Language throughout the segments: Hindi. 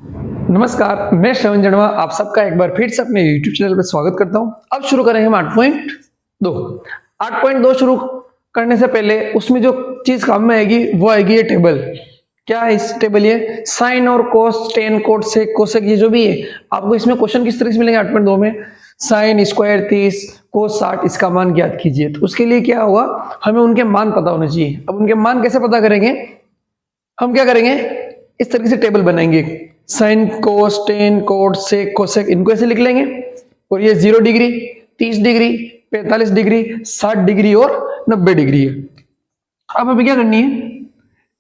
नमस्कार, मैं श्रवण जड़वा आप सबका एक बार फिर से अपने YouTube चैनल पर स्वागत करता हूं। अब शुरू करेंगे हम 8.2। 8.2 शुरू करने से पहले उसमें जो चीज काम में आएगी वो आएगी ये टेबल। क्या है इस टेबल? ये साइन और कोस, टेन, कोट, सेक, कोसेक, ये जो भी है आपको इसमें क्वेश्चन किस तरह से मिलेंगे 8.2 में। साइन स्क्वायर 30, कोस 60, इसका मान ज्ञात कीजिए। तो उसके लिए क्या होगा, हमें उनके मान पता होने चाहिए। अब उनके मान कैसे पता करेंगे? हम क्या करेंगे, इस तरीके से टेबल बनाएंगे। साइन, कोस, टेन, कोट, सेक, कोसेक, इनको ऐसे लिख लेंगे। और ये 0 डिग्री, 30 डिग्री, 45 डिग्री, 60 डिग्री और 90 डिग्री है। अब हमें क्या करनी है,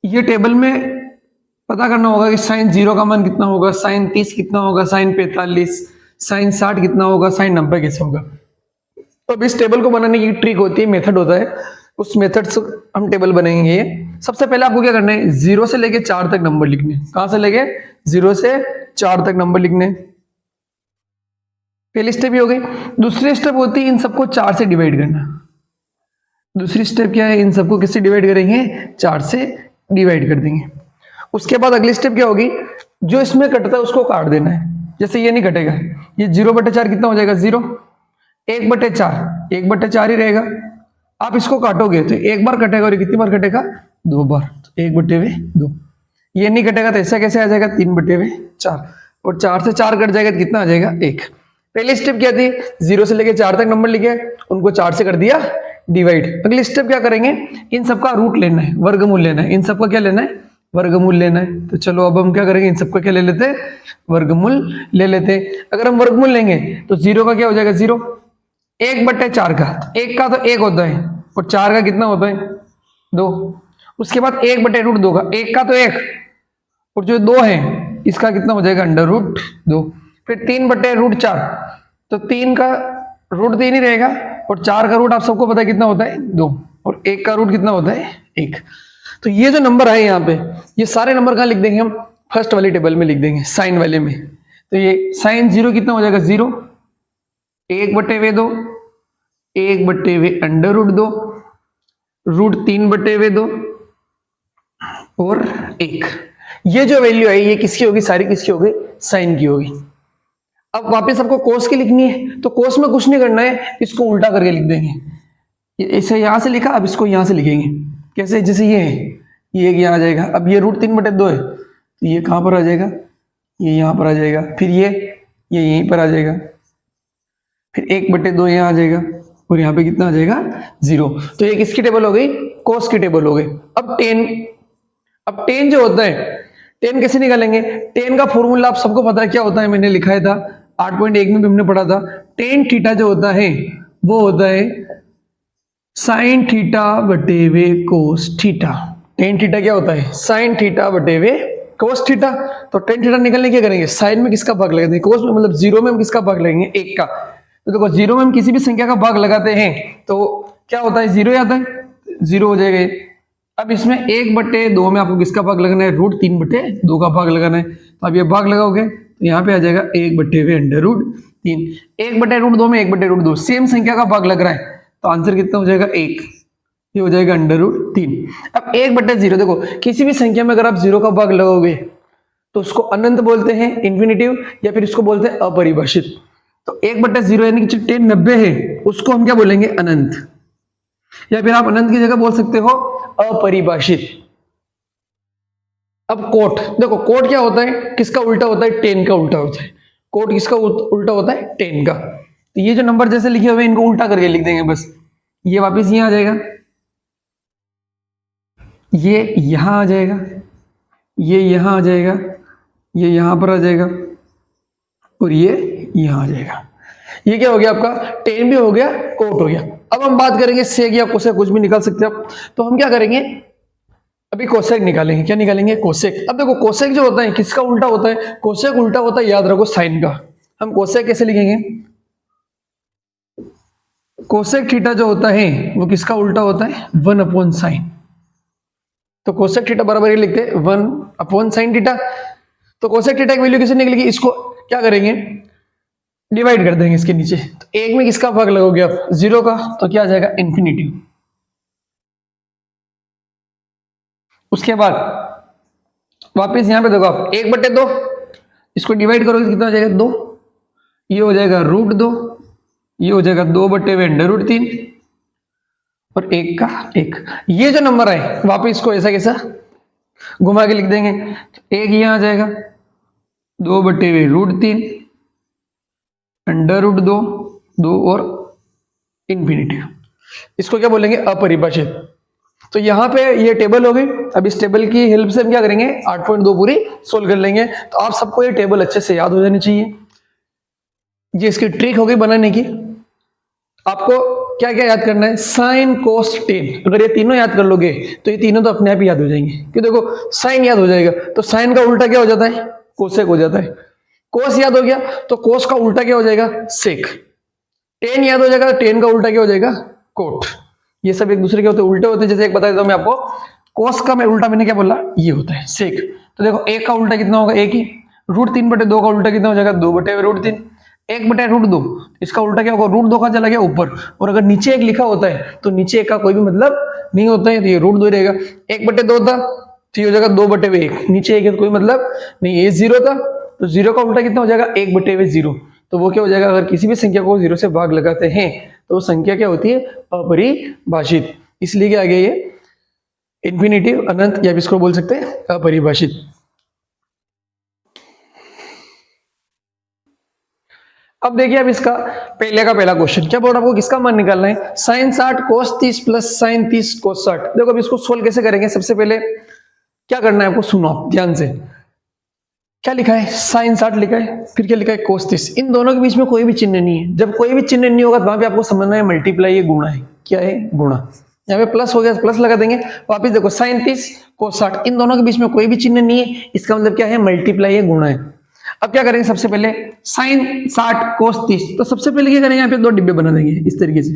ये टेबल में पता करना होगा कि साइन 0 का मान कितना होगा, साइन 30 कितना होगा, साइन 45, साइन 60 कितना होगा, साइन 90 कैसे होगा। तो अब इस टेबल को बनाने की ट्रिक होती है, मेथड होता है, उस मेथड से हम टेबल बनाएंगे। सबसे पहले आपको क्या करना है, 0 से लेके 4 तक नंबर लिखने। कहां से लेके? 0 से 4 तक नंबर लिखने। पहली स्टेप ये हो गई। दूसरी स्टेप होती है इन सबको 4 से डिवाइड करना। दूसरी स्टेप क्या है, इन सबको किससे डिवाइड करेंगे? 4 से डिवाइड कर देंगे। उसके बाद अगली स्टेप क्या होगी, जो इसमें कटता है उसको काट देना है। जैसे ये नहीं कटेगा, ये 0/4 कितना हो जाएगा? 0। 1/4, 1/4 ही रहेगा। आप इसको काटोगे तो एक बार कटेगा, और कितनी बार कटेगा? 2 बार। 1/2। ये नहीं कटेगा तो ऐसा कैसे आ जाएगा? 3/4। और 4 से 4 कट जाएगा तो कितना आ जाएगा? 1। पहली स्टेप क्या थी, 0 से लेके 4 तक नंबर लिखे, उनको 4 से कर दिया डिवाइड। अगली स्टेप क्या करेंगे, इन सबका रूट लेना है, वर्गमूल लेना है। इन सबका क्या लेना है? वर्गमूल लेना है। तो चलो अब हम क्या करेंगे, इन सबका क्या ले लेते हैं? वर्गमूल ले लेते हैं। अगर हम वर्गमूल लेंगे तो 0 का क्या हो जाएगा? 0। 1/4 का, 1 का तो 1 होता है, और 4 का कितना होता है? 2। उसके बाद 1/√2 का, 1 का तो 1, और जो 2 है इसका कितना हो जाएगा? √2। फिर 3/√4, तो 3 का √3 ही रहेगा, और 4 का रूट आप सबको पता है कितना होता है? 2। और 1 का रूट कितना होता है? 1। तो ये जो नंबर है यहाँ पे, ये सारे नंबर कहाँ लिख देंगे हम? फर्स्ट वाली टेबल में लिख देंगे, साइन वाले में। तो ये साइन 0 कितना हो जाएगा? 0। 1/2, 1/√2, √3/2 और 1। ये जो वैल्यू है ये किसकी होगी? सारी किसकी होगी? साइन की होगी। अब वापस आपको कोस की लिखनी है, तो कोस में कुछ नहीं करना है, इसको उल्टा करके लिख देंगे। इसे यहां से लिखा, अब इसको यहां से लिखेंगे। कैसे? जैसे ये है, ये यहाँ आ जाएगा। अब ये √3/2 है, तो ये कहां पर आ जाएगा? ये यहां पर आ जाएगा। फिर ये यहीं पर आ जाएगा। फिर 1/2 यहाँ आ जाएगा, और यहाँ पे कितना आ जाएगा? 0। तो ये किसकी टेबल हो गई? कोस की टेबल हो गई। अब टेन जो होता है, टेन कैसे निकालेंगे? टेन का फॉर्मूला आप सबको पता है क्या होता है, मैंने लिखा था 8.1 में भी हमने पढ़ा था। टेन थीटा जो होता है वो होता है साइन थीटा बटेवे कोस थीटा। टेन थीटा क्या होता है? साइन थीटा बटेवे कोस थीटा। तो टेन थीटा निकलने क्या करेंगे? साइन में किसका भाग लगाएंगे? कोस में, मतलब 0 में हम किसका भाग लगाएंगे? 1 का। तो देखो 0 में हम किसी भी संख्या का भाग लगाते हैं तो क्या होता है? 0 आता है, 0 हो जाएगा। अब इसमें 1/2 में आपको किसका भाग लगाना है? √3/2 का भाग लगाना है। तो अब ये भाग लगाओगे तो यहाँ पे आ जाएगा 1/√3। 1/√2 में 1/√2 सेम संख्या का भाग लग रहा है, तो आंसर कितना हो जाएगा? 1। ये हो जाएगा √3। अब 1/0, देखो किसी भी संख्या में अगर आप 0 का भाग लगाओगे तो उसको अनंत बोलते हैं, इन्फिनिटिव, या फिर इसको बोलते हैं अपरिभाषित। तो 1/0 यानी कि 10 90 है, उसको हम क्या बोलेंगे? अनंत। या फिर आप अनंत की जगह बोल सकते हो अपरिभाषित। अब कोट, देखो कोट क्या होता है? किसका उल्टा होता है? 10 का उल्टा होता है। कोट किसका उल्टा होता है? 10 का। तो ये जो नंबर जैसे लिखे हुए हैं इनको उल्टा करके लिख देंगे बस। ये वापस यहां आ जाएगा, ये यहां आ जाएगा, ये यहां आ जाएगा, ये यहां पर आ जाएगा, और ये यहां आ जाएगा। ये क्या हो गया आपका? 10 भी हो गया, कोट हो गया। अब हम बात करेंगे सेक या कोसेक, कुछ भी निकाल सकते हैं आप। तो हम क्या करेंगे, अभी कोसेक निकालेंगे। क्या निकालेंगे? कोसेक। अब देखो कोसेक जो होता है किसका उल्टा होता है? कोसेक उल्टा होता है, याद रखो, साइन का। हम कोसेक कैसे लिखेंगे? कोसेक थीटा जो होता है वो किसका उल्टा होता है? 1/sin। तो कोसेक थीटा बराबर ये लिखते हैं 1/sin थीटा। तो कोसेक थीटा की वैल्यू किसे निकलेगी? इसको क्या करेंगे? डिवाइड कर देंगे इसके नीचे। तो 1 में किसका भाग लगोगे आप? 0 का, तो क्या आ जाएगा? इन्फिनिटिव। उसके बाद वापस यहां पे देखो आप 1/2, इसको डिवाइड करोगे तो कितना हो जाएगा 2, ये हो जाएगा √2, ये हो जाएगा 2/√3 और 1 का 1। ये जो नंबर आए वापस इसको ऐसा कैसा घुमा के लिख देंगे, 1 यहाँ आ जाएगा 2/√3 √2, 2 और इन्फिनिटी। इसको क्या बोलेंगे अपरिभाषित। तो यहाँ पे ये टेबल हो गई। अब इस टेबल की हेल्प से हम क्या करेंगे 8.2 पूरी सोल्व कर लेंगे। तो आप सबको ये टेबल अच्छे से याद हो जानी चाहिए। ये इसकी ट्रिक हो गई बनाने की। आपको क्या क्या याद करना है, साइन कोस टेन। अगर ये तीनों याद कर लोगे तो ये तीनों तो अपने आप ही याद हो जाएंगे। क्यों, देखो साइन याद हो जाएगा तो साइन का उल्टा क्या हो जाता है, कोसेक हो जाता है। कोस याद हो गया तो कोस का उल्टा क्या हो जाएगा, सेक। टेन याद हो जाएगा तो टेन का उल्टा क्या हो जाएगा, कोट। ये सब एक दूसरे के होते उल्टे होते हैं। जैसे एक बता देता हूं मैं आपको, कोस का मैं उल्टा मैंने क्या बोला, ये होता है सेक। तो देखो एक का उल्टा कितना होगा, एक ही। √3/2 का उल्टा कितना हो जाएगा, 2/√3। 1/√2 इसका उल्टा क्या होगा, √2 का चला गया ऊपर। और अगर नीचे एक लिखा होता है तो नीचे एक का कोई भी मतलब नहीं होता है, तो ये √2 रहेगा। 1/2 था तो ये हो जाएगा 2/1। नीचे एक है तो कोई मतलब नहीं, ये 0 था तो 0 का उल्टा कितना हो जाएगा, 1/0। तो वो क्या हो जाएगा, अगर किसी भी संख्या को 0 से भाग लगाते हैं तो वो संख्या क्या होती है, अपरिभाषित। इसलिए क्या आ गया ये इन्फिनिटिव, अनंत, या इसको बोल सकते हैं अपरिभाषित। अब देखिए, अब इसका पहले का पहला क्वेश्चन क्या बोल रहा है, आपको किसका मान निकालना है, sin 60 cos 30 plus sin 30 cos 60। देखो अब इसको सोल्व कैसे करेंगे, सबसे पहले क्या करना है आपको, सुनो ध्यान से। क्या लिखा है, sin 60 लिखा है, फिर क्या लिखा है cos 30। इन दोनों के बीच में कोई भी चिन्ह नहीं है। जब कोई भी चिन्ह नहीं होगा तो वहां पे आपको समझना है मल्टीप्लाई, ये गुणा है। क्या है, गुणा। यहाँ पे प्लस हो गया, प्लस लगा देंगे। वापिस देखो sin 30 cos 60, इन दोनों के बीच में कोई भी चिन्ह नहीं है, इसका मतलब क्या है, मल्टीप्लाई है, गुणा है। अब क्या करेंगे, सबसे पहले sin 60 cos 30। तो सबसे पहले क्या करेंगे, यहाँ पे 2 डिब्बे बना देंगे इस तरीके से।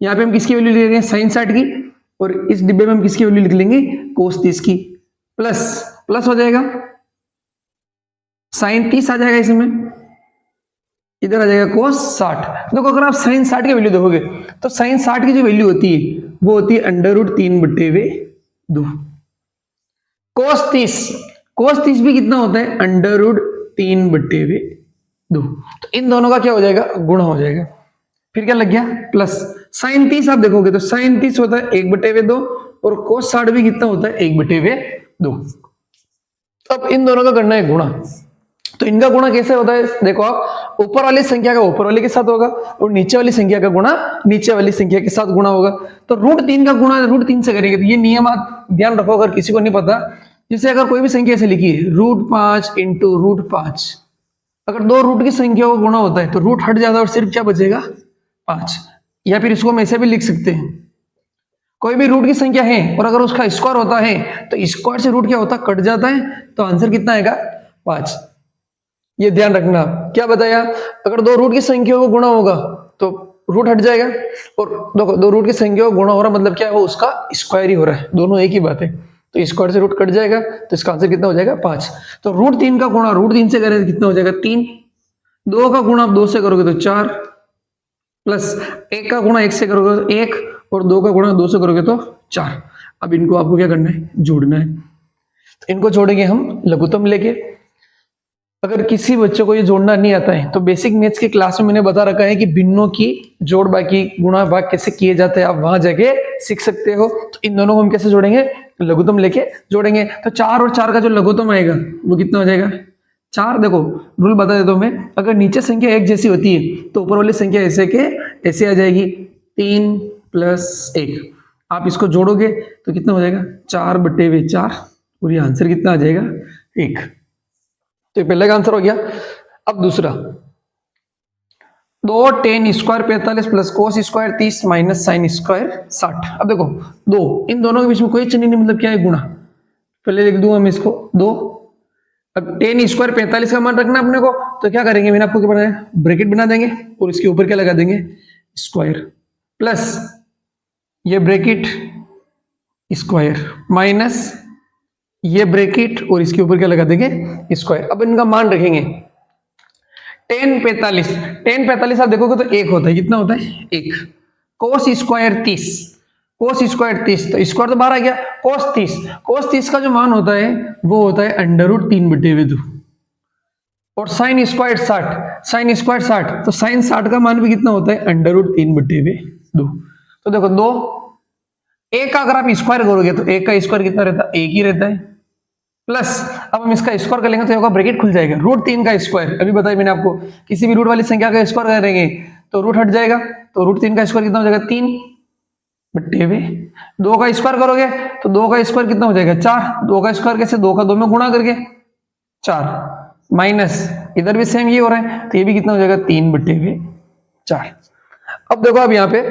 यहाँ पे हम किसकी वैल्यू लिख लेंगे, sin 60 की, और इस डिब्बे में हम किसकी वैल्यू लिख लेंगे, cos 30 की। प्लस प्लस हो जाएगा, sin 30 आ जाएगा, इसमें इधर आ जाएगा cos 60। देखो अगर आप sin 60 की वैल्यू देखोगे तो sin 60 की जो वैल्यू होती है वो होती है √3/2। cos 30 भी कितना होता है, √3/2। तो इन दोनों का क्या हो जाएगा, गुणा हो जाएगा। फिर क्या लग गया, प्लस। sin 30 आप देखोगे तो sin 30 होता है 1/2 और cos 60 भी कितना होता है, 1/2। अब इन दोनों का करना है गुणा। तो इनका गुणा कैसे होता है, देखो आप, ऊपर वाली संख्या का ऊपर वाले के साथ होगा और नीचे वाली संख्या का गुणा नीचे वाली संख्या के साथ गुणा होगा। तो √3 का गुणा √3 से करेंगे। तो ये नियम आप ध्यान रखो, अगर किसी को नहीं पता। जैसे अगर कोई भी संख्या ऐसे लिखी है, √5 × √5, अगर 2 रूट की संख्या को गुणा होता है तो रूट हट जाता है और सिर्फ क्या बचेगा, 5। या फिर इसको हम ऐसे भी लिख सकते हैं, कोई भी रूट की संख्या है और अगर उसका स्क्वायर होता है तो स्क्वायर से रूट क्या होता है, कट जाता है। तो आंसर कितना आएगा, 5। ये ध्यान रखना। क्या बताया, अगर 2 रूट की संख्या को गुणा होगा तो रूट हट जाएगा, और 2 रूट की संख्या को गुणा हो रहा मतलब क्या है, वो उसका स्क्वायर ही हो रहा है, दोनों एक ही बात है। तो स्क्वायर से रूट कट जाएगा तो इसका आंसर कितना हो जाएगा, 5। तो √3 का गुणा √3 से करें तो कितना हो जाएगा, 3। 2 का गुणा आप 2 से करोगे तो 4, प्लस 1 का गुणा 1 से करोगे तो 1, और 2 का गुणा 2 से करोगे तो 4। अब इनको आपको क्या करना है, जोड़ना है। तो इनको जोड़ेंगे हम लघुत्तम लेके। अगर किसी बच्चे को ये जोड़ना नहीं आता है तो बेसिक मैथ्स की क्लास में मैंने बता रखा है कि भिन्नों की जोड़ बाकी गुणा भाग कैसे किए जाते हैं, आप वहां जाके सीख सकते हो। तो इन दोनों को हम कैसे जोड़ेंगे, लघुत्तम लेके जोड़ेंगे। तो 4 और 4 का जो लघुत्तम आएगा वो कितना हो जाएगा, 4। देखो रूल बता देता हूं मैं, अगर नीचे संख्या एक जैसी होती है तो ऊपर वाली संख्या ऐसे के ऐसे आ जाएगी, 3 + 1। आप इसको जोड़ोगे तो कितना हो जाएगा, 4/4, और ये आंसर कितना आ जाएगा, 1। तो पहले का आंसर हो गया। अब दूसरा, 2 tan² 45 plus cos² 30 minus sin² 60। अब देखो 2, इन दोनों के बीच में कोई चिन्ह नहीं, मतलब क्या है, गुणा। पहले लिख दूंगा मैं इसको 2। अब tan² 45 का मान रखना अपने को, तो क्या करेंगे, मैंने आपको क्या बताया, ब्रैकेट बना देंगे और इसके ऊपर क्या लगा देंगे, स्क्वायर, प्लस ये ब्रैकेट स्क्वायर, माइनस ये ब्रैकेट और इसके ऊपर क्या लगा देंगे, स्क्वायर। अब इनका मान रखेंगे। tan 45 आप देखोगे तो 1 होता है, कितना होता है, 1। cos² 30, तो स्क्वायर तो बाहर आ गया। cos 30 का जो मान होता है वो होता है √3/2। और साइन स्क्वायर 60, साइन स्क्वायर 60, तो साइन 60 का मान भी कितना होता है, अंडर रूट 3/2। तो देखो दो, एक का अगर आप स्क्वायर करोगे तो एक का स्क्वायर कितना रहता है, एक ही रहता है, प्लस अब हम इसका स्क्वायर कर लेंगे तो होगा ब्रैकेट खुल जाएगा, रूट 3 का स्क्वायर। अभी बताया मैंने आपको, किसी भी रूट वाली संख्या का स्क्वायर करेंगे तो रूट हट जाएगा, तो रूट 3 का स्क्वायर कितना हो जाएगा, 3/2। 2 का स्क्वायर करोगे तो 2 का स्क्वायर कितना हो जाएगा, 4। 2 का स्क्वायर कैसे, 2 का 2 में गुणा करके 4, माइनस इधर भी सेम ये हो रहा है, तो ये भी कितना हो जाएगा, 3/4। अब देखो, अब यहाँ पे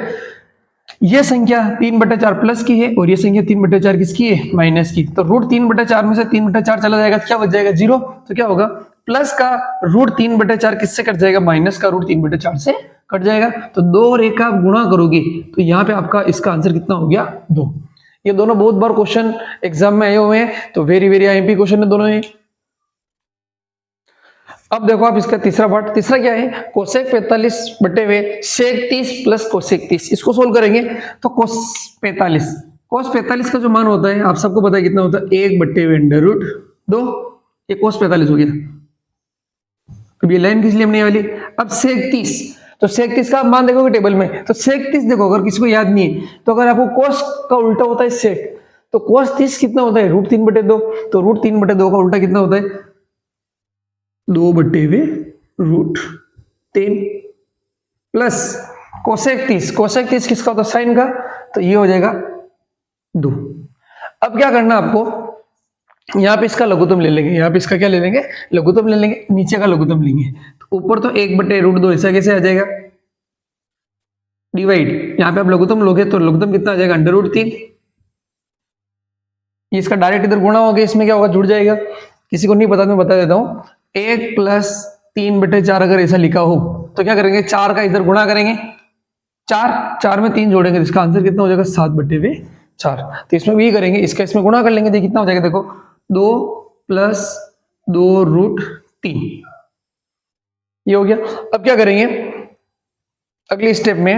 ये संख्या 3/4 प्लस की है और ये संख्या 3/4 किसकी है, माइनस की। तो रूट 3/4 में से 3/4 चला जाएगा, क्या बच जाएगा, 0। तो क्या होगा, प्लस का रूट 3/4 किससे कट जाएगा, माइनस का रूट 3/4 से कट जाएगा। तो 2 और 1 का आप गुणा करोगे तो यहाँ पे आपका इसका आंसर कितना हो गया, 2। ये दोनों बहुत बार क्वेश्चन एग्जाम में आए हुए हैं, तो वेरी वेरी आईएमपी क्वेश्चन है दोनों ही। अब देखो आप इसका तीसरा पार्ट, तीसरा क्या है, कोसेक 45 बटे हुए सेक 30 प्लस कोसेक 30। इसको सोल्व करेंगे तो कोस 45 का जो मान होता है आप सबको पता है कितना होता है, 1/√2। ये कोस 45 हो गया। अब ये लाइन किस लिए हमने वाली। अब सेक 30, तो सेक 30 का आप मान देखोगे टेबल में, तो सेक 30 देखो, अगर किसी को याद नहीं है तो अगर आपको कोस का उल्टा होता है सेक, तो कोस 30 कितना होता है, √3/2। तो √3/2 का उल्टा कितना होता है, 2/√3 प्लस कोसेक 30। कोसेक 30 किसका होता है, साइन का, तो ये हो जाएगा 2। अब क्या करना आपको, यहाँ पे इसका लघुत्तम ले लेंगे, यहाँ पे इसका क्या ले लेंगे, लघुत्तम ले लेंगे, नीचे का लघुत्तम लेंगे। तो ऊपर तो 1/√2 ऐसा कैसे आ जाएगा, डिवाइड, यहाँ पे आप लघुत्तम लोगे तो लघुत्तम कितना आ जाएगा, √3। ये इसका डायरेक्ट इधर गुणा हो गया, इसमें क्या होगा, जुड़ जाएगा। किसी को नहीं पता तो मैं बता देता हूँ, 1 + 3/4 अगर ऐसा लिखा हो तो क्या करेंगे, 4 का इधर गुणा करेंगे, 4 में 3 जोड़ेंगे, इसका आंसर कितना हो जाएगा, 7/4। तो इसमें भी करेंगे, इसका इसमें गुणा कर लेंगे, देखिए कितना हो जाएगा, देखो 2 + 2√3, ये हो गया। अब क्या करेंगे, अगले स्टेप में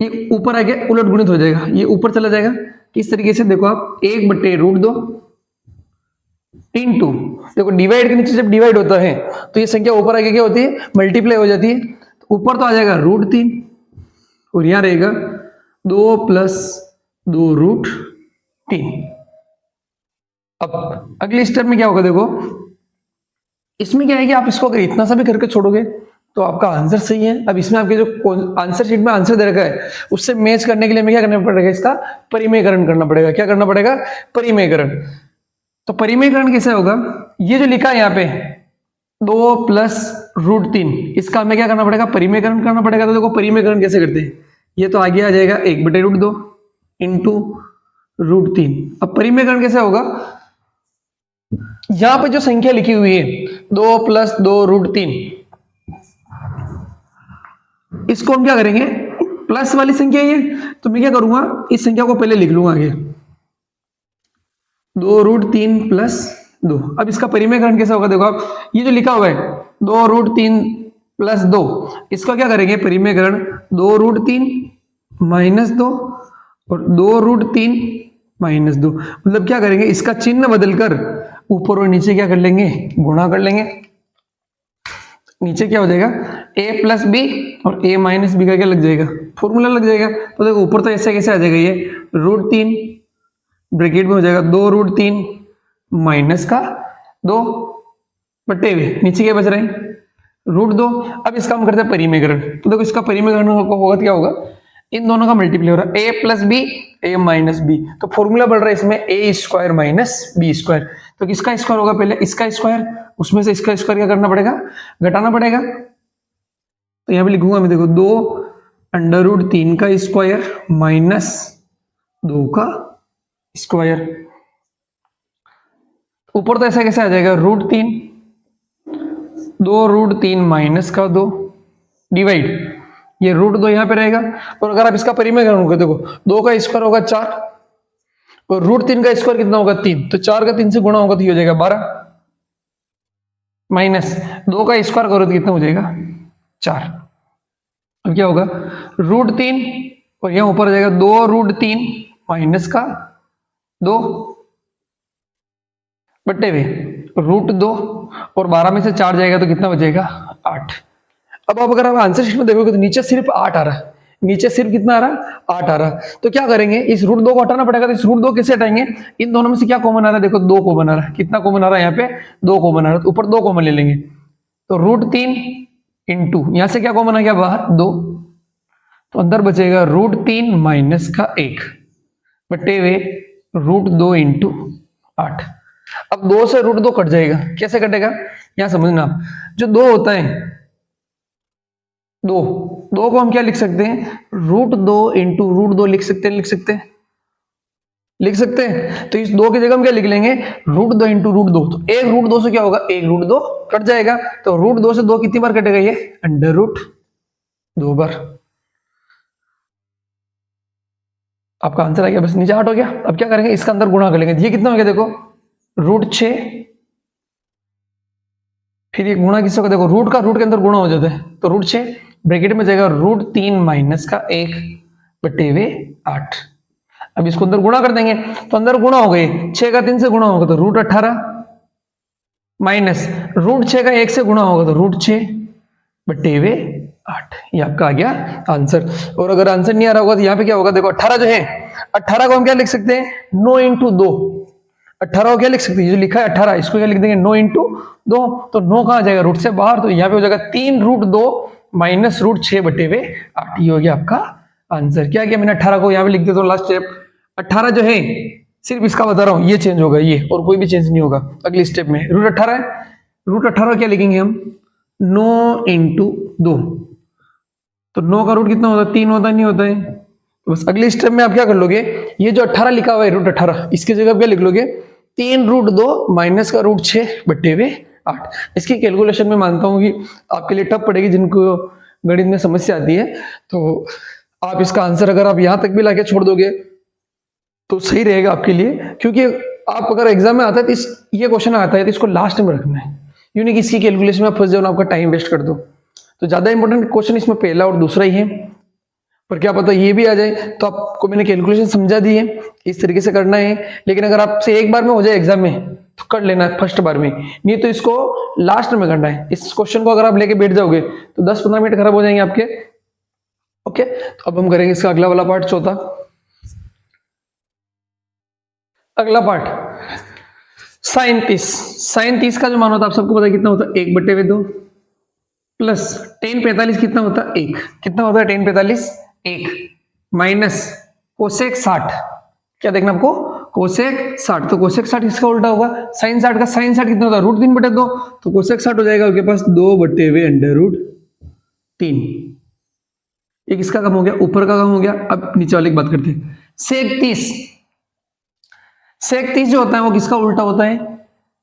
ये ऊपर आके उलट गुणित हो जाएगा, ये ऊपर चला जाएगा। किस तरीके से, देखो आप 1/√2 इंटू, देखो डिवाइड के नीचे जब डिवाइड होता है तो ये संख्या ऊपर आके क्या होती है, मल्टीप्लाई हो जाती है। तो ऊपर तो आ जाएगा √3 और यहां रहेगा 2 + 2√3। अब अगले स्टेप में क्या होगा, देखो इसमें क्या है कि आप इसको अगर इतना सा भी करके छोड़ोगे तो आपका आंसर सही है। अब इसमें आपके जो आंसर शीट में आंसर दे रखा है उससे मैच करने के लिए हमें क्या करना पड़ेगा, इसका परिमेयकरण करना पड़ेगा। क्या करना पड़ेगा, परिमेयकरण। तो परिमेयकरण कैसे होगा, ये जो लिखा है यहाँ पे 2 + √3, इसका हमें क्या करना पड़ेगा, परिमेयकरण करना पड़ेगा। तो देखो परिमेयकरण कैसे करते हैं, ये तो आगे आ जाएगा 1/√2 इंटू √3। अब परिमेयकरण कैसे होगा, यहां पे जो संख्या लिखी हुई है 2 + 2√3, इसको हम क्या करेंगे, प्लस वाली संख्या ये, तो मैं क्या करूंगा, इस संख्या को पहले लिख लूंगा आगे, 2√3 + 2। अब इसका परिमेयकरण कैसा होगा, देखो आप ये जो लिखा हुआ है 2√3 + 2, इसका क्या करेंगे परिमेयकरण, 2√3 - 2 और 2√3 - 2। मतलब क्या करेंगे, इसका चिन्ह बदलकर ऊपर और नीचे क्या कर लेंगे, गुणा कर लेंगे। नीचे क्या हो जाएगा, a + b और a - b का क्या लग जाएगा, फॉर्मूला लग जाएगा। तो देखो ऊपर तो ऐसे कैसे आ जाएगा, ये √3 ब्रैकेट में हो जाएगा 2√3 माइनस का 2 बटे हुए, नीचे क्या बच रहा है, √2। अब इसका हम करते हैं परिमेयकरण। तो देखो इसका परिमेयकरण होगा, क्या होगा, इन दोनों का मल्टीप्लाई हो रहा है, a + b a - b। तो फॉर्मूला बढ़ रहा है इसमें a² - b²। तो किसका स्क्वायर होगा, पहले इसका स्क्वायर, उसमें से इसका स्क्वायर क्या करना पड़ेगा, घटाना पड़ेगा। तो यहां पे लिखूंगा मैं, देखो 2√3 का स्क्वायर माइनस 2 का स्क्वायर। ऊपर तो ऐसा कैसे आ जाएगा, √3, 2√3 माइनस का 2 डिवाइड, ये √2 यहां पे रहेगा। और अगर आप इसका परिमेयकरण होगा, देखो 2 का स्क्वायर होगा 4 और √3 का स्क्वायर कितना होगा, 3। तो 4 का 3 से गुणा होगा तो ये हो जाएगा 12 माइनस 2 का स्क्वायर करो तो कितना हो जाएगा, 4। अब क्या होगा, √3 और यहां ऊपर आ जाएगा 2√3 माइनस का 2 बट्टे हुए, रूट 2 और 12 में से 4 जाएगा तो कितना बचेगा 8। अब अगर आप आंसर शीट में देखोगे तो नीचे सिर्फ 8 आ रहा है, नीचे सिर्फ कितना आ रहा है 8 आ रहा है। तो क्या करेंगे, इस रूट 2 को हटाना पड़ेगा। तो इस रूट 2 कैसे हटाएंगे, इन दोनों में से क्या कॉमन आ रहा है, देखो 2 कॉमन आ रहा है। कितना कॉमन आ रहा है, यहाँ पे 2 कॉमन आ रहा है, तो ऊपर 2 कॉमन ले लेंगे। तो रूट 3 इंटू यहां से क्या कॉमन आ गया बाहर 2, तो अंदर बचेगा रूट 3 माइनस का 1 बटे हुए रूट 2 इंटू 8। अब 2 से रूट 2 कट जाएगा, कैसे कटेगा यहां समझना आप। जो 2 होता है, 2 को हम क्या लिख सकते हैं, रूट 2 इंटू रूट 2 लिख सकते हैं, लिख सकते हैं। तो इस 2 की जगह हम क्या लिख लेंगे, रूट 2 इंटू रूट 2। तो एक रूट 2 से क्या होगा, एक रूट 2 कट जाएगा। तो रूट 2 से 2 कितनी बार कटेगा, ये अंडर रूट 2 बार। आपका आंसर आ गया, बस नीचे 8 हो गया। अब क्या करेंगे, इसका अंदर गुणा कर लेंगे। ये कितना हो गया, देखो रूट 6, फिर ये गुणा किससे होगा, देखो रूट का रूट के अंदर गुणा हो जाता है। तो रूट 6 ब्रैकेट में जाएगा रूट 3 माइनस का 1 बटे हुए 8। अब इसको अंदर गुणा कर देंगे, तो अंदर गुणा हो गए, 6 का 3 से गुणा होगा तो रूट 18 माइनस रूट 6 का 1 से गुणा होगा तो रूट 6 बटे हुए 8। ये आपका आ गया आंसर। और अगर आंसर नहीं आ रहा होगा तो यहाँ पे क्या होगा, देखो 18 जो है, 18 को हम क्या लिख सकते हैं, 9 इंटू 2। 18 को क्या लिख सकते हैं, जो लिखा है 18, इसको क्या लिख देंगे 9 इंटू 2। तो 9 कहाँ जाएगा, रूट से बाहर, तो यहाँ पे हो जाएगा 3 रूट 2 माइनस रूट 6 बटे हुए 8। ये हो गया आपका आंसर। क्या किया मैंने, 18 को यहाँ पे लिख देता हूँ लास्ट स्टेप। 18 जो है सिर्फ इसका बता रहा हूँ, ये चेंज होगा ये, और कोई भी चेंज नहीं होगा अगली स्टेप में। रूट 18 है, रूट 18 क्या लिखेंगे हम, 9 इंटू 2। तो 9 का रूट कितना होता है, 3 होता है, नहीं होता है। तो बस अगले स्टेप में आप क्या कर लोगे, ये जो 18 लिखा हुआ है रूट 18, इसकी जगह आप क्या लिख लोगे, 3 रूट 2 माइनस का रूट 6 बटे हुए 8। इसकी कैलकुलेशन में मानता हूँ कि आपके लिए टफ पड़ेगी, जिनको गणित में समस्या आती है। तो आप इसका आंसर अगर आप यहां तक भी लाके छोड़ दोगे तो सही रहेगा आपके लिए, क्योंकि आप अगर एग्जाम में आता है तो ये क्वेश्चन आता है तो इसको लास्ट में रखना है, यूं नहीं कि इसकी कैलकुलेशन में फंस जाओ ना, आपका टाइम वेस्ट कर दो। तो ज्यादा इंपॉर्टेंट क्वेश्चन इसमें पहला और दूसरा ही है, पर क्या पता ये भी आ जाए। तो आपको मैंने कैलकुलेशन समझा दी है, इस तरीके से करना है। लेकिन अगर आपसे एक बार में हो जाए एग्जाम में तो कर लेना है फर्स्ट बार में, नहीं तो इसको लास्ट में करना है। इस क्वेश्चन को अगर आप लेके बैठ जाओगे तो 10-15 मिनट खराब हो जाएंगे आपके। ओके, तो अब हम करेंगे इसका अगला वाला पार्ट, चौथा। अगला पार्ट साइन 30 का जो मान होता है आप सबको पता है कितना होता है, 1 बटे 2 प्लस tan 45 कितना होता है, 1। कितना होता है tan 45, 1 माइनस कोसेक 60। क्या देखना आपको, कोसेक 60। तो कोसेक 60 इसका उल्टा होगा, साइन 60 का साइन 60 कितना होता है, रूट 3 बटे 2। तो कोसेक 60 हो जाएगा आपके पास 2 बटे हुए अंडर रूट 3। एक इसका कम हो गया, ऊपर का कम हो गया। अब नीचे वाले की बात करते हैं, सेक 30 जो होता है वो किसका उल्टा होता है,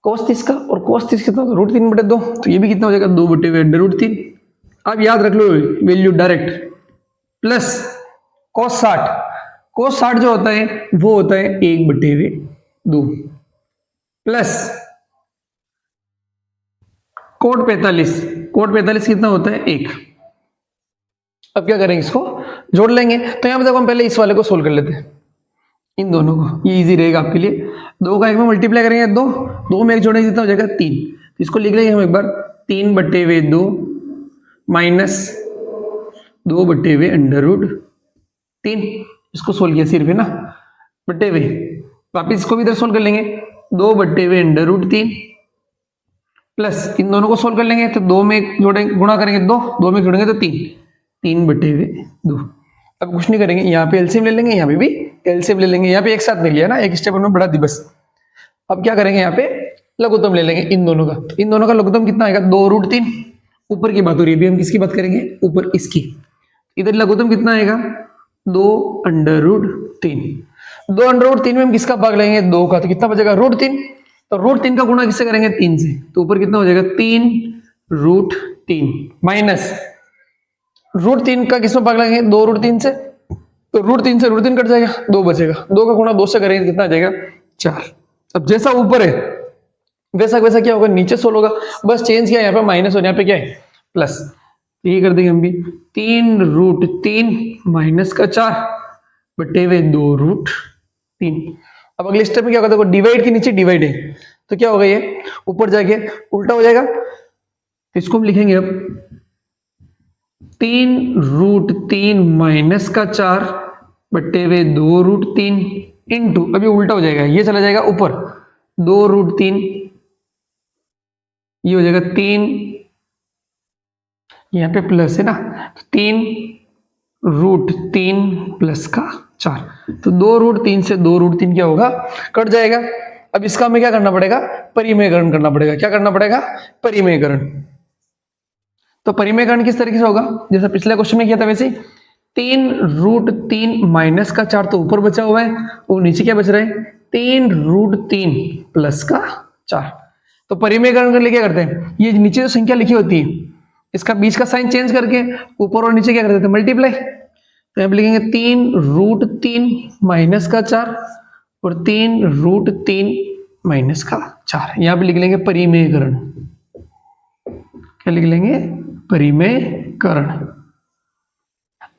कोस 30 का। और कोस 30 कितना होता है, रूट 3 बटे 2। तो ये भी कितना हो जाएगा, 2 बटे हुए अंडर रूट 3। आप याद रख low value direct, plus cos 60 जो होता है वो होता है 1 बटे हुए 2 प्लस कोट 45 कितना होता है, 1। अब क्या करेंगे, इसको जोड़ लेंगे। तो यहां पर देखो हम पहले इस वाले को सोल्व कर लेते हैं, इन दोनों को, ये इजी रहेगा आपके लिए। 2 का 1 में मल्टीप्लाई करेंगे, 2 में 1 जोड़ेंगे कितना हो जाएगा, 3। इसको लिख लेंगे हम एक बार, 3 बटे हुए 2 माइनस 2 बटे हुए अंडर रूट 3। इसको सोल्व किया सिर्फ है ना, बटे हुए। वापिस इसको भी इधर सोल्व कर लेंगे, 2 बटे हुए अंडर रूट 3 प्लस इन दोनों को सोल्व कर लेंगे। तो 2 में 1 जोड़ेंगे, गुणा करेंगे 2 में जोड़ेंगे तो 3 बटे हुए 2। अब कुछ नहीं करेंगे, यहाँ पे एलसीएम ले लेंगे, यहाँ पे भी एलसीएम ले लेंगे। यहाँ पे एक साथ नहीं लिया ना, एक स्टेप में बढ़ा दी बस। अब क्या करेंगे, यहाँ पे लघुत्तम ले लेंगे इन दोनों का। तो इन दोनों का लघुत्तम कितना आएगा, 2 रूट 3। ऊपर की बात हो रही है, अभी हम किसकी बात करेंगे, ऊपर इसकी। इधर लघुत्तम कितना आएगा, 2 अंडर रूट 3। 2 अंडर रूट 3 में हम किसका भाग लेंगे, 2 का। तो कितना बचेगा, रूट 3। तो रूट 3 का गुणा किससे करेंगे, 3 से। तो ऊपर कितना हो जाएगा, 3 रूट 3 माइनस रूट 3 का किसमें भाग लेंगे, 2 रूट 3 से। तो रूट 3 से रूट 3 कट जाएगा, 2 बचेगा। 2 का गुणा 2 से करेंगे कितना आ जाएगा, 4। अब जैसा ऊपर है वैसा वैसा क्या होगा, नीचे सोल्व होगा। बस चेंज किया, यहाँ पे माइनस और यहाँ पे क्या है प्लस। ये कर देंगे हम भी, 3 रूट 3 माइनस का 4 बटे हुए 2 रूट 3। अब अगले स्टेप में क्या होगा, देखो डिवाइड के नीचे डिवाइड है, तो क्या होगा, ये ऊपर जाके उल्टा हो जाएगा। तो इसको हम लिखेंगे अब 3√3 माइनस का 4 बट्टे हुए 2√3 इंटू, अभी उल्टा हो जाएगा, ये चला जाएगा ऊपर 2√3, ये हो जाएगा 3, यहाँ पे प्लस है ना, तो 3√3 प्लस का 4, तो 2√3 से 2√3 क्या होगा, कट जाएगा। अब इसका हमें क्या करना पड़ेगा, परिमेयकरण करना पड़ेगा। क्या करना पड़ेगा, परिमेयकरण। तो परिमेयकरण किस तरीके से होगा, जैसा पिछले क्वेश्चन में किया था वैसे, 3√3 माइनस का 4 तो ऊपर बचा हुआ है, और नीचे क्या बच रहा है, 3√3 प्लस का 4। तो परिमेयकरण के लिए क्या करते हैं, ये नीचे जो संख्या लिखी होती है इसका बीच का साइन चेंज करके ऊपर और नीचे क्या करते थे, मल्टीप्लाई। तो यहाँ पे लिखेंगे 3√3 माइनस का 4 और 3√3 माइनस का 4, यहाँ पे लिख लेंगे परिमेयकरण। क्या लिख लेंगे, परिमेयकरण।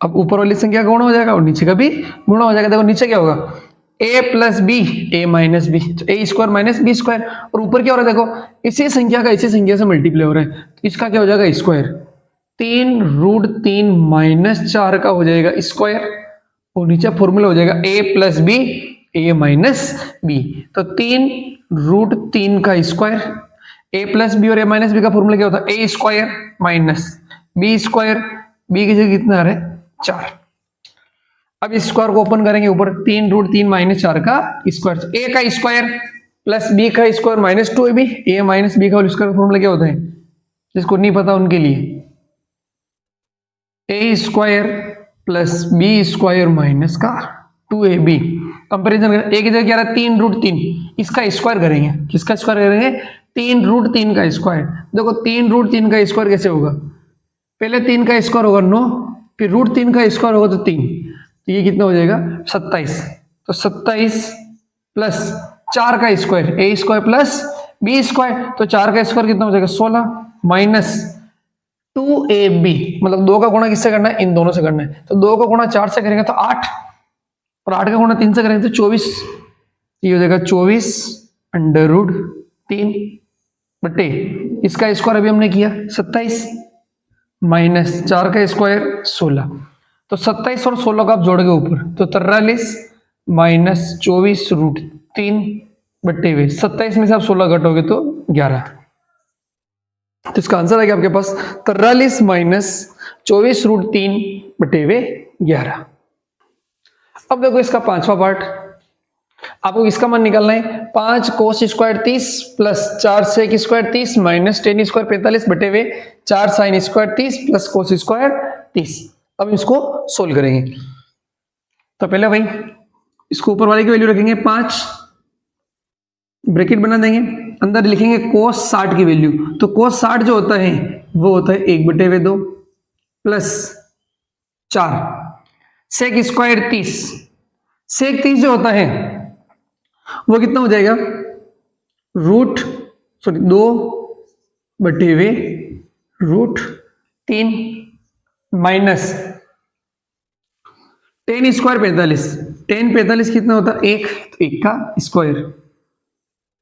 अब ऊपर वाली संख्या का गुणा हो जाएगा और नीचे का भी गुणा हो जाएगा। देखो नीचे क्या होगा, a plus B, A minus B, तो A square minus B square, और ऊपर क्या हो रहा है, देखो इसी संख्या का इसी संख्या से मल्टीप्लाई हो रहा है, तो इसका क्या हो जाएगा, स्क्वायर। 3√3 माइनस 4 का हो जाएगा स्क्वायर, और नीचे फॉर्मूला हो जाएगा a plus B, A minus B, तो 3√3 का स्क्वायर, a प्लस बी और a माइनस बी का फॉर्मूला क्या होता है, a square minus B square, B की जगह कितना आ रहा है, 4। अब इस स्क्वायर को ओपन करेंगे ऊपर, 3√3 माइनस 4 का स्क्वायर, तो a का स्क्वायर प्लस b का square minus 2ab, a minus B का होल स्क्वायर फॉर्मूला क्या होता है, जिसको नहीं पता उनके लिए, a square plus b square minus का 2ab। कंपेरिजन करें, a की जगह क्या रहा है, 3√3, इसका स्क्वायर करेंगे, किसका स्क्वायर करेंगे, 3√3 का स्क्वायर। देखो 3√3 का स्क्वायर कैसे होगा, पहले 3 का स्क्वायर होगा 9, फिर √3 का स्क्वायर होगा तो 3, तो ये कितना हो जाएगा, 27। तो 27 प्लस 4 का square, a square plus b square, तो 4 का स्क्वायर कितना हो जाएगा, 16 माइनस 2ab, मतलब 2 का गुणा किससे करना है, इन दोनों से करना है, तो 2 का गुणा 4 से करेंगे तो 8, और 8 का गुणा 3 से करेंगे तो 24, ये हो जाएगा 24 √3 बटे इसका स्क्वायर अभी हमने किया 27 माइनस 4 का स्क्वायर 16, तो 27 और 16 का आप जोड़ोगे ऊपर तो 43 माइनस 24√3 बटे हुए 27 में से आप 16 घटोगे तो 11, तो इसका आंसर है कि आपके पास 43 माइनस 24√3 बटे हुए 11। अब देखो इसका पांचवा पार्ट, आपको इसका मान निकालना है, 5 cos square 30 plus 4 sec square 30 minus ten square 45 बटे हुए 4 sine square 30 plus cos square 30। अब इसको सोल्व करेंगे, तो पहले भाई इसको ऊपर वाले की वैल्यू रखेंगे 5, ब्रैकेट बना देंगे, अंदर लिखेंगे कोस 60 की वैल्यू, तो कोस 60 जो होता है वो होता है 1/2 प्लस 4 सेक स्क्वायर 30, सेक 30 जो होता है वो कितना हो जाएगा, 2/3 माइनस टेन स्क्वायर 45, टेन 45 कितना होता है 1, तो 1 का स्क्वायर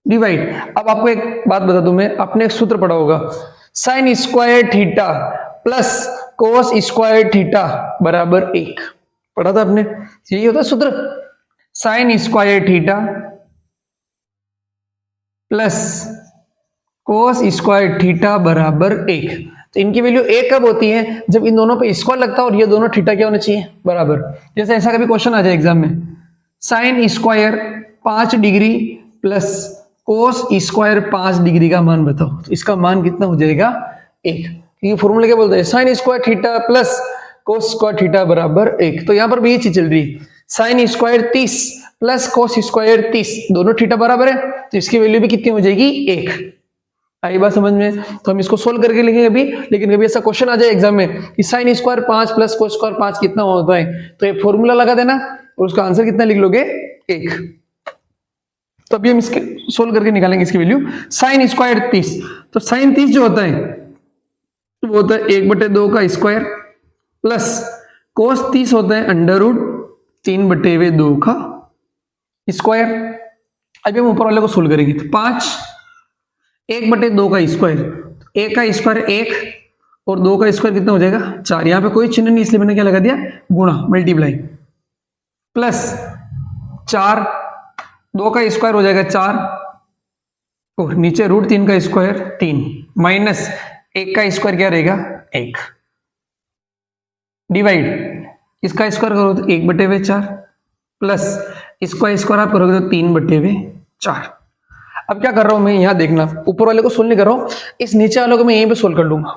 डिवाइड। अब आपको एक बात बता दूं मैं, आपने एक सूत्र पढ़ा होगा, sine square theta plus cos square theta बराबर 1, पढ़ा था आपने, यही होता है सूत्र, sine square theta plus cos square theta बराबर 1। तो इनकी वैल्यू 1 कब होती है, जब इन दोनों पे स्क्वायर लगता है और ये दोनों थीटा क्या होना चाहिए, बराबर। जैसे ऐसा कभी क्वेश्चन आ जाए एग्जाम में, sine square 5 degree plus cos square 5 degree का मान बताओ, तो इसका मान कितना हो जाएगा 1। ये फॉर्मूला क्या बोलता है, sine square theta plus cos square theta बराबर 1। तो यहाँ पर भी ये चीज चल रही है, sign square 30 plus cos square 30, दोनों थीटा बराबर है, तो इसकी वैल्यू भी कितनी हो जाएगी 1। आई बात समझ में, तो हम इसको सोल्व करके लिखेंगे अभी, लेकिन कभी ऐसा क्वेश्चन आ जाए एग्जाम में कि sine square 5 plus cos square 5 कितना होता है, तो ये फॉर्मूला लगा देना और उसका आंसर कितना लिख लोगे 1। तो अभी हम इसके सोल्व करके निकालेंगे इसकी वैल्यू, साइन स्क्वायर 30, तो साइन 30 जो होता है वो होता है 1/2 का स्क्वायर प्लस कोस 30 होता है √3/2 का स्क्वायर, अभी हम ऊपर वाले को सोल्व करेंगे। तो 5 1/2 का स्क्वायर, 1 का स्क्वायर 1 और 2 का स्क्वायर कितना हो जाएगा 4। यहाँ पे कोई चिन्ह नहीं इसलिए मैंने क्या लगा दिया गुणा, मल्टीप्लाई, प्लस 4 2 का स्क्वायर हो जाएगा 4 और नीचे √3 का स्क्वायर 3 माइनस 1 का स्क्वायर क्या रहेगा 1, डिवाइड इसका स्क्वायर करो तो 1/4 प्लस इसका स्क्वायर आप करोगे तो 3/4। अब क्या कर रहा हूं मैं, यहां देखना, ऊपर वाले को सोल्व नहीं कर रहा हूं, इस नीचे वाले को मैं यहीं पे सोल्व कर लूंगा,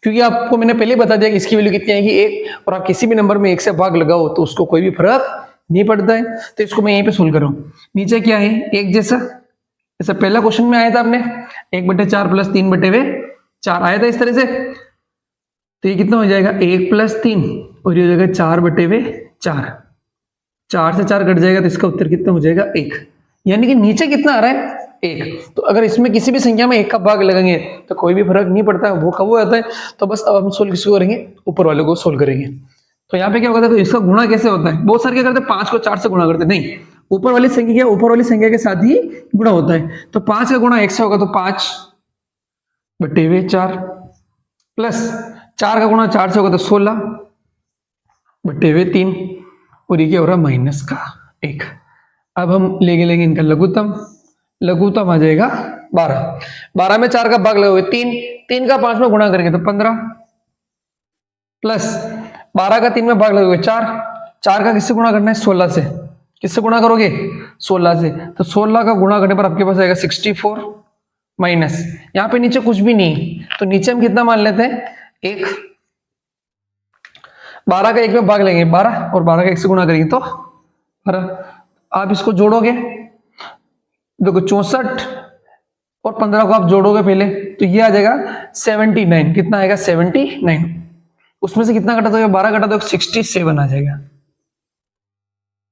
क्योंकि आपको मैंने पहले बता दिया कि इसकी वैल्यू कितनी आएगी 1, और आप किसी भी नंबर में 1 से भाग लगाओ तो उसको कोई भी फर्क नहीं पड़ता है। तो इसको मैं यहीं पे सोल्व कर रहा हूं। नीचे क्या है 1 जैसा पहला क्वेश्चन में आया था आपने 1/4 प्लस 3/4 आया था इस तरह से। तो ये कितना हो जाएगा 1 + 3 और ये हो जाएगा 4/4, 4 से 4 कट जाएगा तो इसका उत्तर कितना हो जाएगा 1। यानी कि नीचे कितना आ रहा है 1। तो अगर इसमें किसी भी संख्या में 1 का भाग लगेंगे तो कोई भी फर्क नहीं पड़ता, वो कब हो जाता है। तो बस अब हम सोल्व किसको करेंगे, ऊपर वाले को सोल्व करेंगे। तो यहाँ पे क्या होगा, तो इसका गुणा कैसे होता है, बहुत सारे क्या करते हैं 5 को 4 से गुणा करते, नहीं, ऊपर वाली संख्या के साथ ही गुणा होता है। तो 5 का गुणा 1 से होगा तो 5/4 प्लस 4 का गुणा 4 से होगा तो 16/3 और ये क्या हो रहा है माइनस का 1। अब हम लेंगे इनका लघुत्तम आ जाएगा 12 में 4 का भाग लगोगे 3 का 5 में गुणा करेंगे तो 15 प्लस 12 का 3 में भाग लगोगे 4 का किससे गुणा करना है 16 से, किससे गुणा करोगे 16 से, तो 16 का गुणा करने पर आपके पास आएगा 64 माइनस, यहाँ पे नीचे कुछ भी नहीं तो नीचे हम कितना मान लेते हैं 1, 12 का 1 में भाग लेंगे 12 और 12 का 1 से गुणा करेंगे तो 12। आप इसको जोड़ोगे देखो 64 और 15 को आप जोड़ोगे पहले तो ये आ जाएगा 79, कितना आएगा 79, उसमें से कितना कटा तो 12 कटा तो 67 आ जाएगा।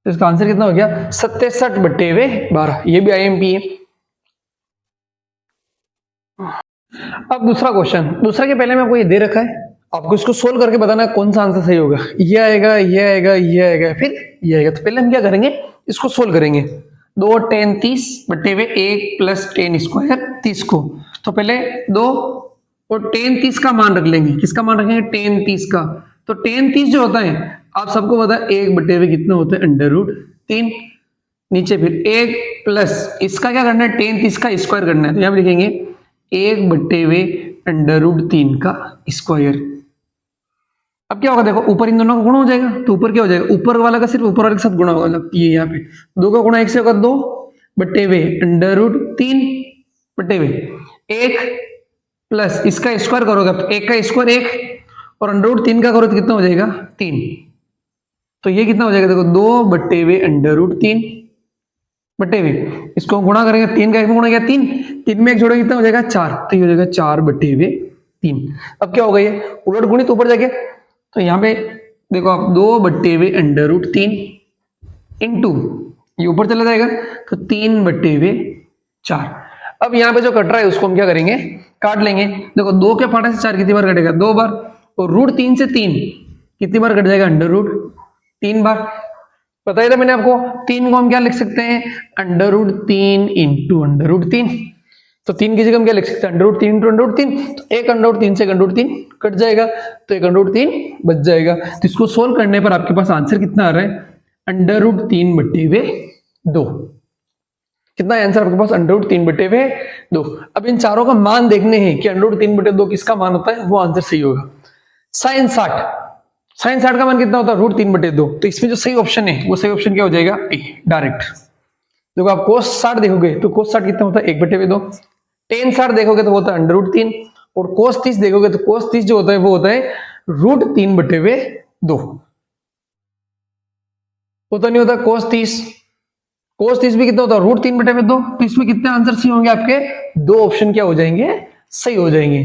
तो इसका आंसर कितना हो गया 67/12, ये भी IMP है। अब दूसरा क्वेश्चन, दूसरा के पहले में आपको ये दे रखा है, आपको इसको सोल्व करके बताना है कौन सा आंसर सही होगा, ये आएगा ये आएगा ये आएगा फिर ये आएगा। तो पहले हम क्या करेंगे, इसको सोल्व करेंगे 2 tan 30/1 प्लस tan स्क्वायर 30 को। तो पहले 2 और tan 30 का मान रख लेंगे, किसका मान रखेंगे tan 30 का। तो tan 30 जो होता है आप सबको पता है 1/2 कितना होता है √3, नीचे फिर 1 प्लस इसका क्या करना है tan 30 का स्क्वायर करना है, तो यहां लिखेंगे 1/2 √3 का स्क्वायर। अब क्या होगा देखो ऊपर इन दोनों का गुणा हो जाएगा, तो ऊपर क्या हो जाएगा ऊपर वाला का सिर्फ ऊपर वाले के साथ गुणा होगा, ये यहाँ पे 2 का गुणा 1 से होगा 2/2 1 प्लस इसका स्क्वायर करोगे तो 1 का स्क्वायर 1 और √3 का करो तो कितना हो जाएगा 3। तो ये कितना हो जाएगा देखो 2/√3 इसको गुणा करेंगे 3 का 1 में गुणा किया 3 में 1 जोड़ेगा कितना हो जाएगा 4, तो ये हो जाएगा 4/3। अब क्या होगा ये उलट गुणित ऊपर जाके, तो यहाँ पे देखो आप 2/√3 इंटू ये ऊपर चला जाएगा तो 3/4। अब यहाँ पे जो कट रहा है उसको हम क्या करेंगे काट लेंगे। देखो 2 के फाटे से 4 कितनी बार कटेगा 2 बार, और √3 से 3 कितनी बार कट जाएगा √3 बार। बताया था मैंने आपको 3 को हम क्या लिख सकते हैं √3 इंटू √3, तो 3 की जगह हम क्या लिख सकते हैं √3 इंटू √3, तो 1 √3 से 3 कट जाएगा तो 1 √3 बच जाएगा। तो इसको सोल्व करने पर आपके पास आंसर कितना आ रहा है √3/2। कितना आंसर आपके पास √3/2। अब इन चारों का मान देखने हैं कि √3/2 किसका मान होता है, वो आंसर सही होगा। sin 60 का मान कितना होता है √3/2, तो इसमें जो सही ऑप्शन है वो सही ऑप्शन क्या हो जाएगा डायरेक्ट। देखो आप cos 60 देखोगे तो cos 60 कितना होता है 1/2, tan 60 देखोगे तो होता है √3, और cos 30 देखोगे तो cos 30 जो होता है वो होता है √3/2। होता नहीं होता cos 30 भी कितना होता है √3/2। तो इसमें कितने आंसर सही होंगे आपके, 2 ऑप्शन क्या हो जाएंगे सही हो जाएंगे।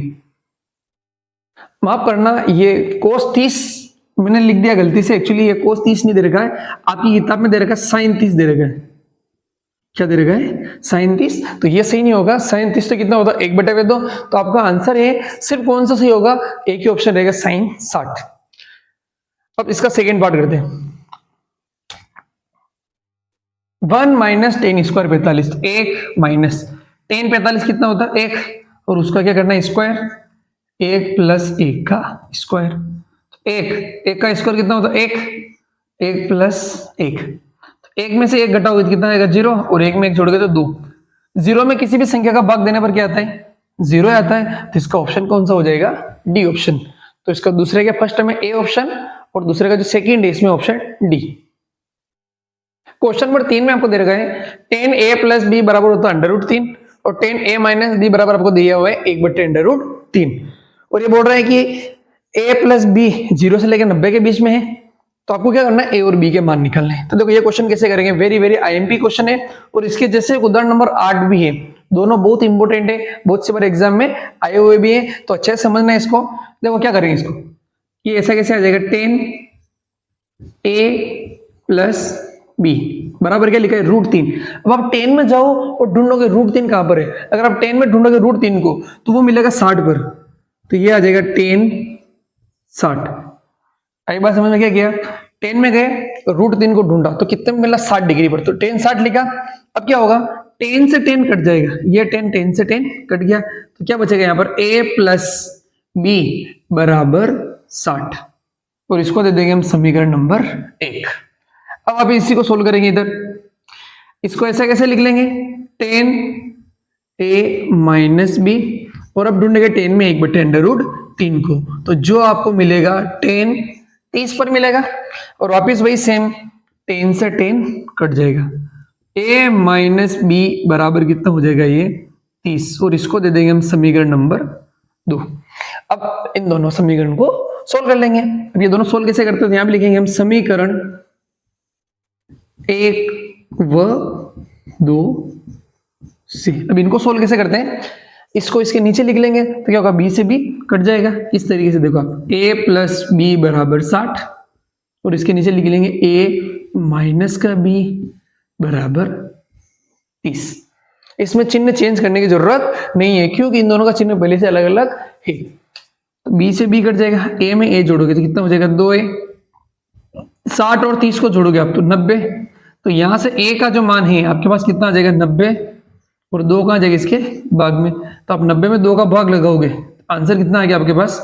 माफ करना ये cos 30 मैंने लिख दिया गलती से, एक्चुअली ये cos 30 नहीं दे रखा है, आपकी किताब में दे रखा है sin 30 दे रखा है। क्या दे रखा है sin 30, तो ये सही नहीं होगा। sin 30 तो कितना होता है 1/2, तो आपका आंसर है सिर्फ कौन सा सही होगा, एक ही ऑप्शन रहेगा sin 60। अब इसका सेकेंड पार्ट करते हैं। 1 माइनस टेन स्क्वायर 45, तो 1 माइनस टेन 45 कितना होता है 1, और उसका क्या करना है स्क्वायर, 1 प्लस 1 का स्क्वायर, 1 का स्क्वायर कितना होता है 1 प्लस 1, तो 1 में से 1 घटाओगे तो कितना आएगा 0, और 1 में 1 जोड़ोगे तो 2। 0 में किसी भी संख्या का भाग देने पर क्या आता है 0 आता है, तो इसका ऑप्शन कौन सा हो जाएगा डी ऑप्शन। तो इसका दूसरे के फर्स्ट में ए ऑप्शन और दूसरे का जो सेकंड है इसमें ऑप्शन डी। क्वेश्चन नंबर 3 में आपको दे रखा है 10a प्लस बी बराबर होता है √3 और 10a माइनस बी बराबर आपको दिया हुआ है 1/√3, और ये बोल रहा है कि a प्लस बी 0 से लेकर 90 के बीच में है, तो आपको क्या करना है ए और बी के मान निकालने हैं। तो देखो ये क्वेश्चन कैसे करेंगे, वेरी वेरी आईएमपी क्वेश्चन है, और इसके जैसे उदाहरण नंबर 8 भी है, दोनों बहुत इंपॉर्टेंट है, बहुत से बार एग्जाम में आए हुए भी है, तो अच्छे से समझना है इसको। देखो क्या करेंगे इसको, ये ऐसा कैसे आ जाएगा 10a प्लस बी बराबर क्या लिखा है √3। अब आप 10 में जाओ और ढूंढोगे √3 कहां पर है, अगर आप 10 में ढूंढोगे √3 को तो वो मिलेगा 60 पर, तो ये आ जाएगा 10 60। आई बात समझ में, क्या किया 10 में गए √3 को ढूंढा तो कितने में मिला 60 डिग्री पर, तो 10 60 लिखा। अब क्या होगा 10 से 10 कट जाएगा, ये 10 से 10 कट गया, तो क्या बचेगा यहाँ पर a प्लस बी बराबर 60, और इसको दे देंगे हम समीकरण नंबर 1। अब आप इसी को सोल्व करेंगे, इधर इसको ऐसा कैसे लिख लेंगे 10a माइनस बी, और अब ढूंढेंगे 10 में 1/√3 को, तो जो आपको मिलेगा 10 30 पर मिलेगा, और वापिस वही सेम 10 से 10 कट जाएगा, a माइनस बी बराबर कितना हो जाएगा ये 30, और इसको दे देंगे हम समीकरण नंबर 2। अब इन दोनों समीकरण को सोल्व कर लेंगे। अब ये दोनों सोल्व कैसे करते हैं, यहां पे लिखेंगे हम समीकरण 1 व 2 सी। अब इनको सोल्व कैसे करते हैं, इसको इसके नीचे लिख लेंगे, तो क्या होगा b से b कट जाएगा, इस तरीके से देखो आप a प्लस बी बराबर 60, और इसके नीचे लिख लेंगे a माइनस का b बराबर 30। इसमें चिन्ह चेंज करने की जरूरत नहीं है, क्योंकि इन दोनों का चिन्ह पहले से अलग अलग है। तो b से b कट जाएगा, a में a जोड़ोगे तो कितना हो जाएगा 2a, 60 और 30 को जोड़ोगे आप तो 90, तो यहां से a का जो मान है आपके पास कितना आ जाएगा 90, और 2 कहां जाएगा इसके भाग में, तो आप 90 में 2 का भाग लगाओगे, आंसर कितना आ गया आपके पास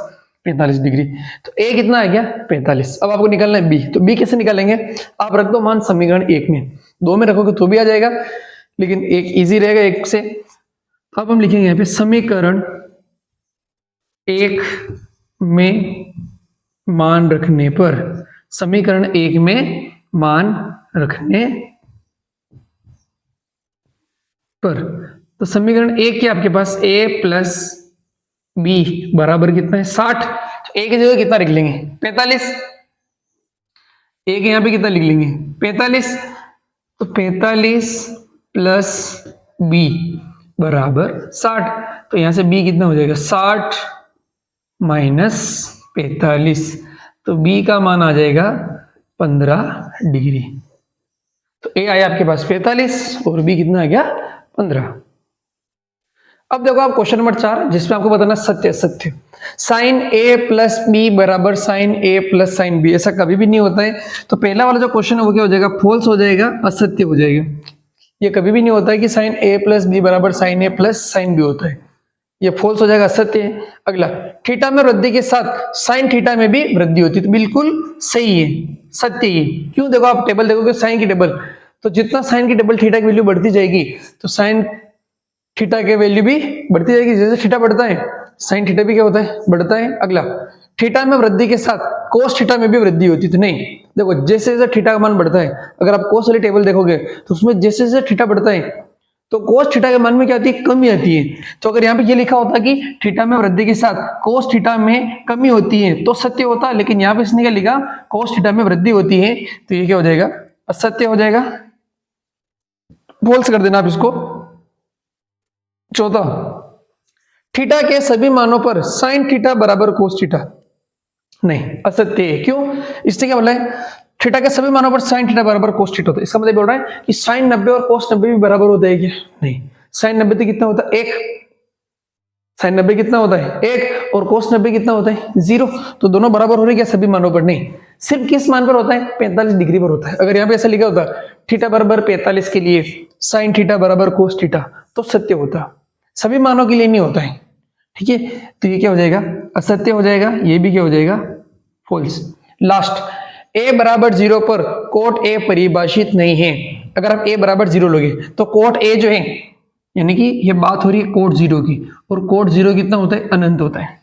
45 डिग्री। तो a कितना आ गया 45। अब आपको निकालना है b, तो b कैसे निकालेंगे, आप रख दो मान समीकरण 1 में, 2 में रखोगे तो भी आ जाएगा, लेकिन एक इजी रहेगा 1 से। अब हम लिखेंगे यहाँ पे समीकरण 1 में मान रखने पर, समीकरण 1 में मान रखने पर, तो समीकरण 1 के आपके पास a प्लस बी बराबर कितना है 60, तो a की जगह कितना लिख लेंगे 45, a के यहां पे कितना लिख लेंगे 45, तो 45 प्लस b बराबर 60, तो यहां से b कितना हो जाएगा 60 माइनस 45, तो b का मान आ जाएगा 15 डिग्री। तो a आया आपके पास 45 और b कितना आ गया 15। अब देखो आप क्वेश्चन नंबर 4, जिसमें आपको बताना सत्य सत्य, साइन a प्लस बी बराबर sine a plus sine B, ऐसा कभी भी नहीं होता है। तो पहला वाला जो क्वेश्चन है वो क्या हो जाएगा फॉल्स हो जाएगा, असत्य हो जाएगा। ये कभी भी नहीं होता है कि साइन a प्लस बी बराबर sine a plus sine B होता है, ये फॉल्स हो जाएगा, असत्य है। अगला, थीटा में वृद्धि के साथ साइन थीटा में भी वृद्धि होती है, तो बिल्कुल सही है, सत्य है। क्यों, देखो आप टेबल देखोगे साइन की टेबल, तो जितना साइन की टेबल थीटा की वैल्यू बढ़ती जाएगी तो साइन थीटा की वैल्यू भी बढ़ती जाएगी। जैसे थीटा बढ़ता है साइन थीटा भी क्या होता है बढ़ता है। अगला, थीटा में वृद्धि के साथ कोस थीटा में भी वृद्धि होती है, तो नहीं, देखो जैसे जैसे थीटा का मान बढ़ता है, अगर आप कोस वाली टेबल देखोगे तो उसमें जैसे जैसे थीटा बढ़ता है तो कोस थीटा के मान में क्या आती है कमी आती है। तो अगर यहाँ पे ये लिखा होता कि थीटा में वृद्धि के साथ कोस थीटा में कमी होती है तो सत्य होता, लेकिन यहाँ पे इसने क्या लिखा कोस थीटा में वृद्धि होती है, तो ये क्या हो जाएगा असत्य हो जाएगा, फॉल्स कर देना आप इसको। चौथा, थीटा के सभी मानों पर साइन थीटा बराबर कोस थीटा, नहीं, असत्य है। क्यों, इसने क्या बोला है थीटा के सभी मानों पर साइन थीटा बराबर कोस थीटा होता है। इसका मतलब बोल रहा है कि साइन 90 और कोस 90 भी बराबर होता है क्या, नहीं, साइन 90 तो कितना होता है 1, साइन 90 कितना होता है 1 और कोस 90 कितना होता है 0, तो दोनों बराबर हो रहे क्या सभी मानों पर, नहीं, सिर्फ किस मान पर होता है 45 डिग्री पर होता है। अगर यहाँ पे ऐसा लिखा होता थीटा बराबर 45 के लिए साइन थीटा बराबर कोस थीटा तो सत्य होता, सभी मानों के लिए नहीं होता है, ठीक है। तो ये क्या हो जाएगा, असत्य हो जाएगा, ये भी क्या हो जाएगा, फॉल्स। लास्ट, a बराबर 0 पर कोट a परिभाषित नहीं है। अगर आप a बराबर 0 लोगे तो कोट a जो है, यानी कि ये बात हो रही है कोट 0 की, और कोट 0 कितना होता है, अनंत होता है।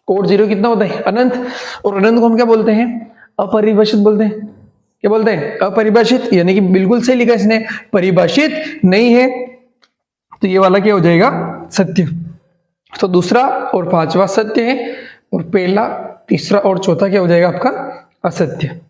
कोट 0 कितना होता है, अनंत, और अनंत को हम क्या बोलते हैं, अपरिभाषित बोलते हैं। क्या बोलते हैं, अपरिभाषित, यानी कि बिल्कुल सही लिखा इसने, परिभाषित नहीं है, तो ये वाला क्या हो जाएगा, सत्य। तो दूसरा और पांचवा सत्य है, और पहला, तीसरा और चौथा क्या हो जाएगा आपका, असत्य।